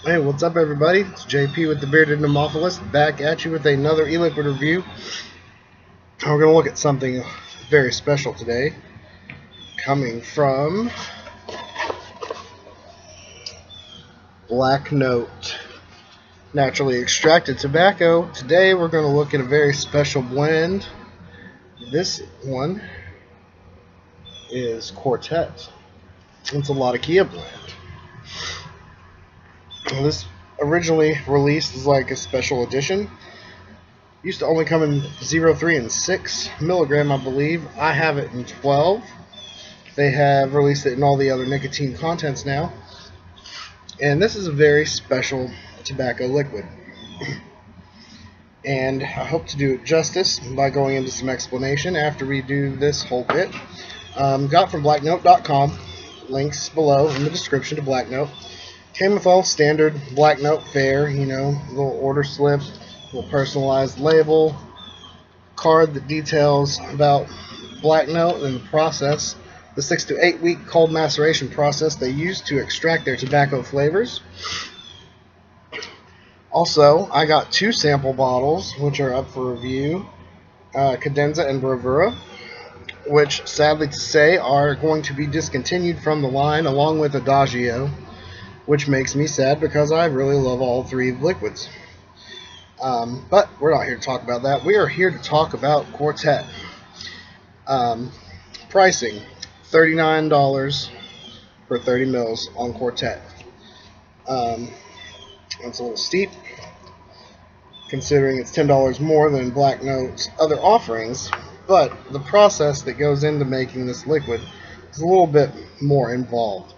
Hey, what's up, everybody? It's JP with the Bearded Nemophilus, back at you with another e-liquid review. We're going to look at something very special today, coming from Black Note Naturally Extracted Tobacco. Today we're going to look at a very special blend. This one is Quartet. It's a Latakia blend. This originally released as like a special edition. Used to only come in 0, 3, and 6 milligram, I believe. I have it in 12. They have released it in all the other nicotine contents now. And this is a very special tobacco liquid. And I hope to do it justice by going into some explanation after we do this whole bit. Got from blacknote.com. Links below in the description to Black Note. Came with all standard Black Note fare, little order slip, little personalized label, card that details about Black Note and the process, the 6 to 8 week cold maceration process they use to extract their tobacco flavors. Also, I got 2 sample bottles which are up for review, Cadenza and Bravura, which sadly to say are going to be discontinued from the line along with Adagio, which makes me sad because I really love all 3 liquids. But we're not here to talk about that. We are here to talk about Quartet. Pricing, $39 for 30 mils on Quartet. That's a little steep, considering it's $10 more than Black Note's other offerings, but the process that goes into making this liquid is a little bit more involved.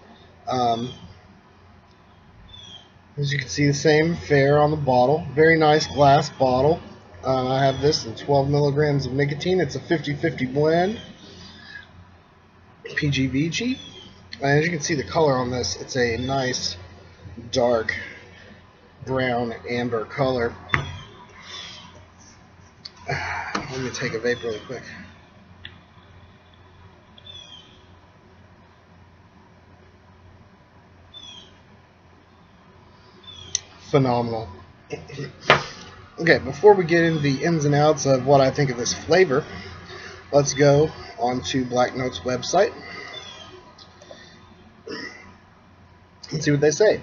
As you can see, the same fare on the bottle. Very nice glass bottle. I have this in 12 milligrams of nicotine. It's a 50-50 blend. PGVG. And as you can see, the color on this, it's a nice dark brown amber color. Let me take a vape really quick. Phenomenal. Okay, before we get into the ins and outs of what I think of this flavor, let's go onto Black Note's website and see what they say.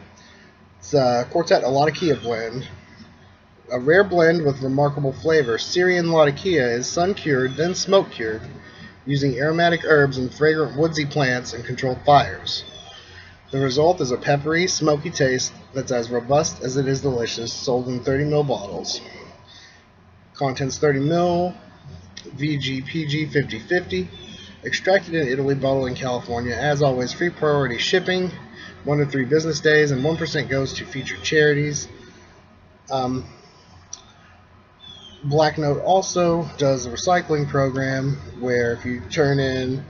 It's Quartet, a Latakia blend. A rare blend with remarkable flavor. Syrian Latakia is sun-cured, then smoke-cured, using aromatic herbs and fragrant woodsy plants and controlled fires. The result is a peppery, smoky taste that's as robust as it is delicious, sold in 30 ml bottles. Contents 30 ml, VGPG 50-50, extracted in Italy, bottled in California. As always, free priority shipping, 1 to 3 business days, and 1% goes to featured charities. Black Note also does a recycling program where if you turn in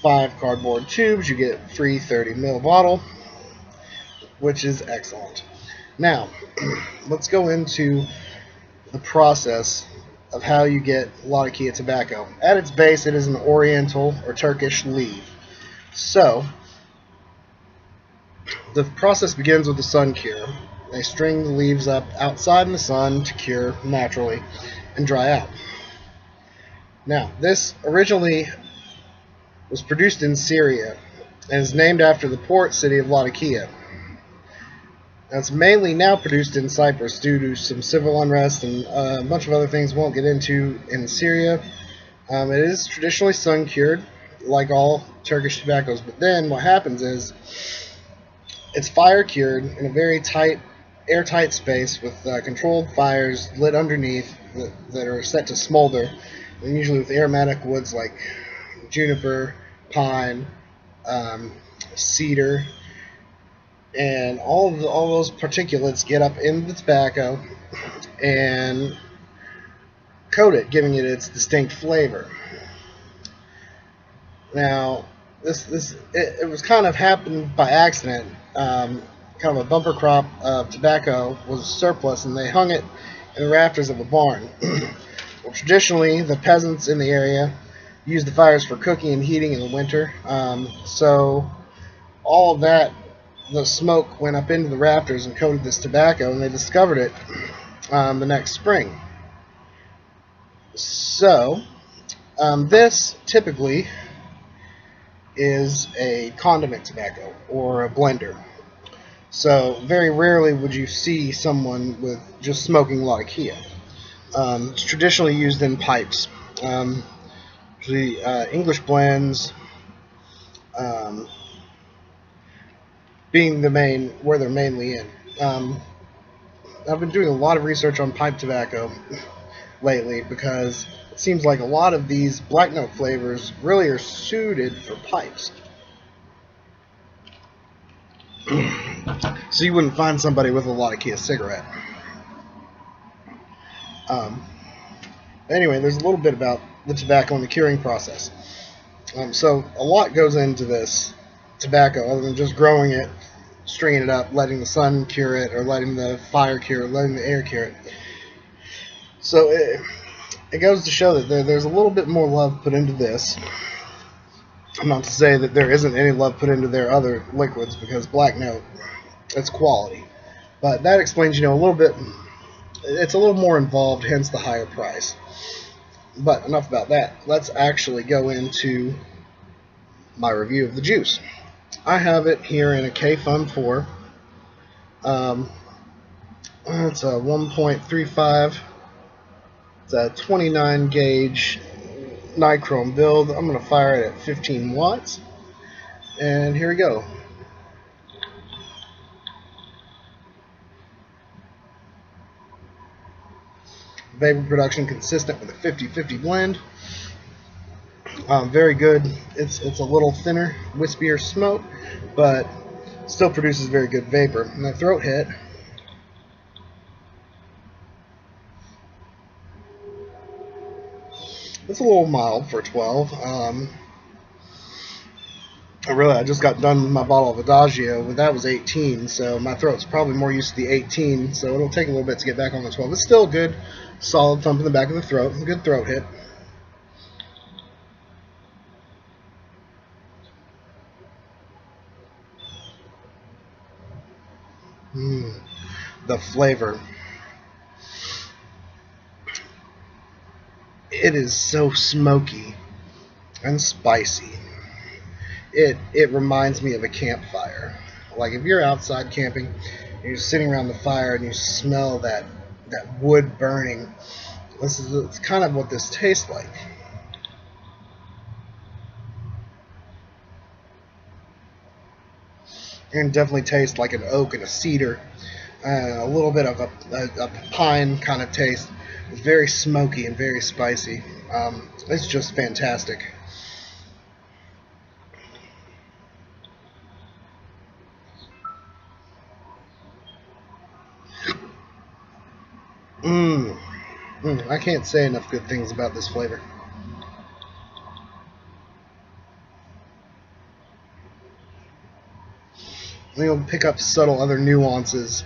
5 cardboard tubes, you get a free 30 ml bottle, which is excellent. Now, let's go into the process of how you get Latakia tobacco. At its base, it is an Oriental or Turkish leaf. So, the process begins with the sun cure. They string the leaves up outside in the sun to cure naturally and dry out. Now, this originally was produced in Syria and is named after the port city of Latakia. It's mainly now produced in Cyprus due to some civil unrest and a bunch of other things we won't get into in Syria. It is traditionally sun-cured, like all Turkish tobaccos, but then what happens is it's fire-cured in a very tight, airtight space with controlled fires lit underneath that are set to smolder, and usually with aromatic woods like juniper, pine, cedar, and all those particulates get up in the tobacco and coat it, giving it its distinct flavor. Now, it was kind of happened by accident. Kind of a bumper crop of tobacco was surplus, and they hung it in the rafters of a barn. Well, traditionally, the peasants in the area used the fires for cooking and heating in the winter. So all of that the smoke went up into the rafters and coated this tobacco, and they discovered it the next spring. So this typically is a condiment tobacco or a blender. So very rarely would you see someone with just smoking Latakia. It's traditionally used in pipes. The English blends being the main where they're mainly in. I've been doing a lot of research on pipe tobacco lately because it seems like a lot of these black note flavors really are suited for pipes. So you wouldn't find somebody with a Latakia cigarette. Anyway, there's a little bit about the tobacco and the curing process. So a lot goes into this tobacco other than just growing it, stringing it up, letting the sun cure it, or letting the fire cure it, letting the air cure it. So it goes to show that there's a little bit more love put into this. Not to say that there isn't any love put into their other liquids, because black note, it's quality. But that explains, a little bit, it's a little more involved, hence the higher price. But enough about that. Let's actually go into my review of the juice. I have it here in a K-Fun 4. It's a 1.35. It's a 29 gauge nichrome build. I'm going to fire it at 15 watts. And here we go. Vapor production consistent with a 50-50 blend. Very good. It's a little thinner, wispier smoke, but still produces very good vapor. And the throat hit, it's a little mild for 12. I just got done with my bottle of Adagio, but that was 18, so my throat's probably more used to the 18, so it'll take a little bit to get back on the 12. It's still good, solid thump in the back of the throat, good throat hit. The flavor. It is so smoky and spicy. It reminds me of a campfire. Like if you're outside camping, and you're sitting around the fire and you smell that wood burning. It's kind of what this tastes like. And definitely tastes like an oak and a cedar, a little bit of a pine kind of taste. It's very smoky and very spicy. It's just fantastic. I can't say enough good things about this flavor. You'll pick up subtle other nuances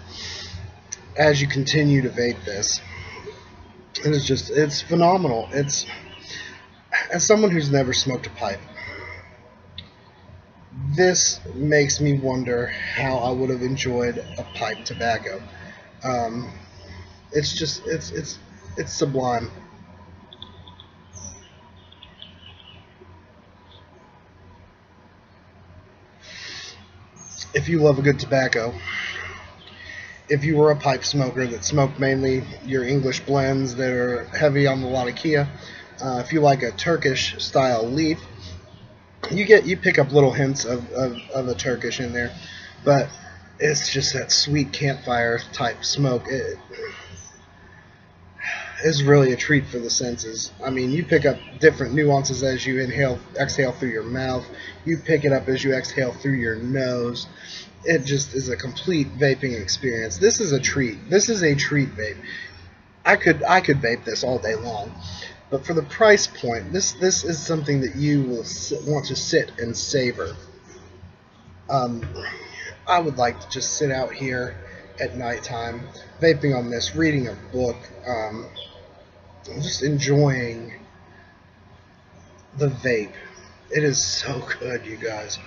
as you continue to vape this. And it's phenomenal. It's, as someone who's never smoked a pipe, this makes me wonder how I would have enjoyed a pipe tobacco. It's sublime. If you love a good tobacco, if you were a pipe smoker that smoked mainly your English blends that are heavy on the Latakia, if you like a Turkish style leaf, you pick up little hints of a Turkish in there, but it's just that sweet campfire type smoke. It is really a treat for the senses. I mean, you pick up different nuances as you exhale through your mouth. You pick it up as you exhale through your nose. It just is a complete vaping experience. This is a treat. This is a treat vape. I could vape this all day long, but for the price point, this is something that you will want to sit and savor. I would like to just sit out here at nighttime, vaping on this, reading a book, just enjoying the vape. It is so good, you guys.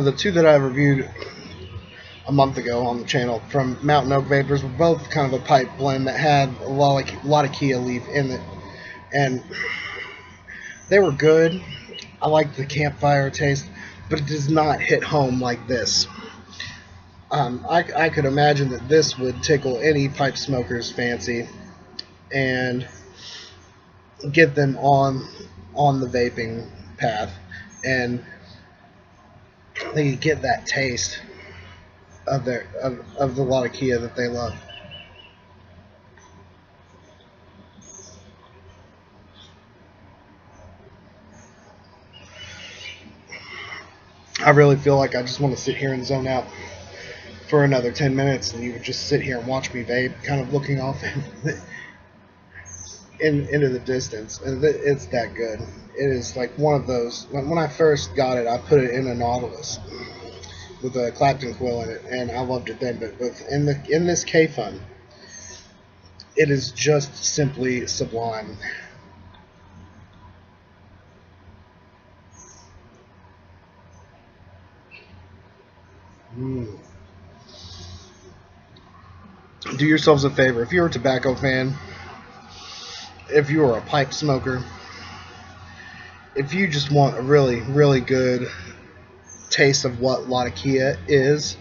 The two that I reviewed a month ago on the channel from Mountain Oak Vapors were both kind of a pipe blend that had a Latakia leaf in it, and they were good. I liked the campfire taste, but it does not hit home like this. I could imagine that this would tickle any pipe smoker's fancy and get them on the vaping path, and they could get that taste of the Latakia that they love. I really feel like I just want to sit here and zone out for another 10 minutes, and you would just sit here and watch me vape, kind of looking off into the distance. And it's that good. It is like one of those. When I first got it, I put it in a Nautilus with a Clapton quill in it, and I loved it then. But in this K-Fun, it is just simply sublime. Do yourselves a favor. If you're a tobacco fan, if you're a pipe smoker, if you just want a really, really good taste of what Latakia is,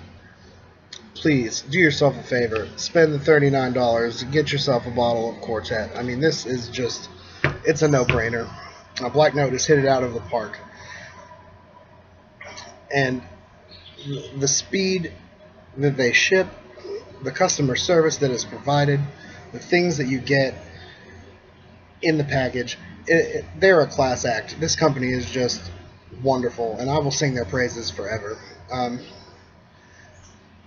please do yourself a favor. Spend the $39 and get yourself a bottle of Quartet. I mean, this is just, it's a no-brainer. Black Note has hit it out of the park. And the speed that they ship, the customer service that is provided, the things that you get in the package, they're a class act. This company is just wonderful, and I will sing their praises forever. I'm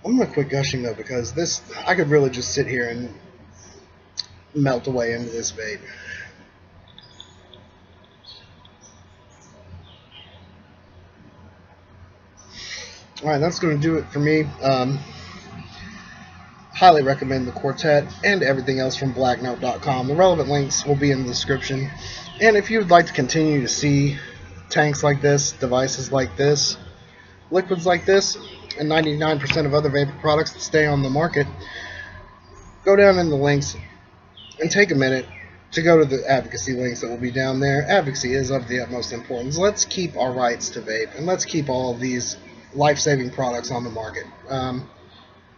going to quit gushing, though, because I could really just sit here and melt away into this vape. Alright, that's going to do it for me. Highly recommend the Quartet and everything else from blacknote.com. The relevant links will be in the description. And if you would like to continue to see tanks like this, devices like this, liquids like this, and 99% of other vapor products that stay on the market, go down in the links and take a minute to go to the advocacy links that will be down there. Advocacy is of the utmost importance. Let's keep our rights to vape, and let's keep all of these life-saving products on the market.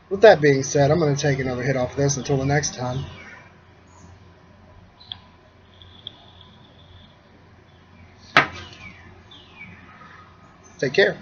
With that being said, I'm going to take another hit off this until the next time. Take care.